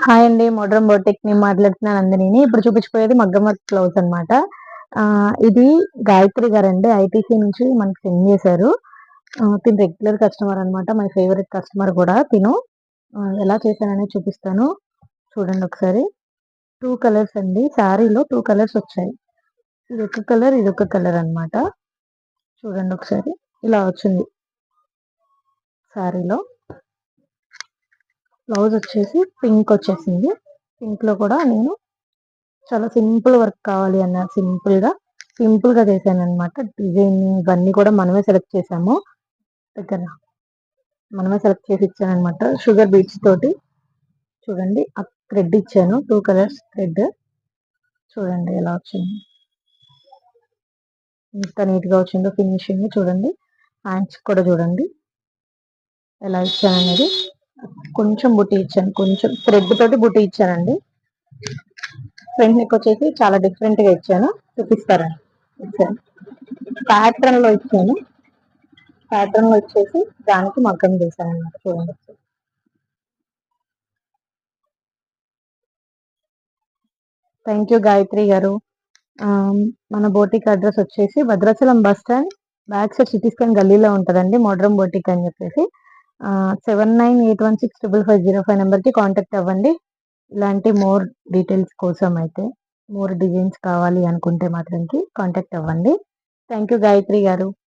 Hi అండి. Modern boutique నేను మాట్లాడుతున్నాను నందినిని. ఇప్పుడు చూపించబోయేది మగ్గం వర్క్ బ్లౌజ్ అనమాట. ఇది గాయత్రి గారండి ఐటీసీ నుంచి మనకి సెండ్ చేశారు. తిను రెగ్యులర్ కస్టమర్ అనమాట. మై ఫేవరెట్ కస్టమర్ కూడా తిను. ఎలా చేశాననేది చూపిస్తాను. చూడండి ఒకసారి. 2 కలర్స్ అండి. శారీలో 2 కలర్స్ వచ్చాయి. ఇదొక కలర్, ఇదొక కలర్ అనమాట. చూడండి ఒకసారి. ఇలా వచ్చింది శారీలో. బ్లౌజ్ వచ్చేసి పింక్ వచ్చేసింది. పింక్ లో కూడా నేను చాలా సింపుల్ వర్క్ కావాలి అన్న సింపుల్ గా చేశాను అనమాట. డిజైన్ ఇవన్నీ కూడా మనమే సెలెక్ట్ చేసాము. దగ్గర మనమే సెలెక్ట్ చేసి ఇచ్చాను అనమాట. షుగర్ బీట్స్ తోటి చూడండి. ఆ థ్రెడ్ ఇచ్చాను, 2 కలర్స్ థ్రెడ్. చూడండి ఎలా వచ్చింది, ఎంత నీట్ గా వచ్చిందో ఫినిషింగ్. చూడండి హ్యాండ్స్ కూడా చూడండి ఎలా ఇచ్చాను అనేది. కొంచెం బుట్టి ఇచ్చాను, కొంచెం థ్రెడ్ తోటి బుట్టి ఇచ్చానండి. ఫ్రంట్ నెక్ వచ్చేసి చాలా డిఫరెంట్ గా ఇచ్చాను, చూపిస్తారండి. ఇచ్చాను ప్యాటర్న్ లో ఇచ్చాను. ప్యాటర్న్ లో వచ్చేసి దానికి మగ్గం చేశాను అన్నమాట. చూడండి. థ్యాంక్ యూ గాయత్రి గారు. మన బోటిక్ అడ్రస్ వచ్చేసి Bhadrachalam bus stand back side CT scan గల్లీలో ఉంటుందండి, మోడ్రన్ బోటిక్ అని చెప్పేసి. 79816550 నెంబర్కి కాంటాక్ట్ అవ్వండి. ఇలాంటి మోర్ డీటెయిల్స్ కోసం అయితే, మోర్ డిజైన్స్ కావాలి అనుకుంటే మాత్రంకి కాంటాక్ట్ అవ్వండి. థ్యాంక్ యూ గాయత్రి గారు.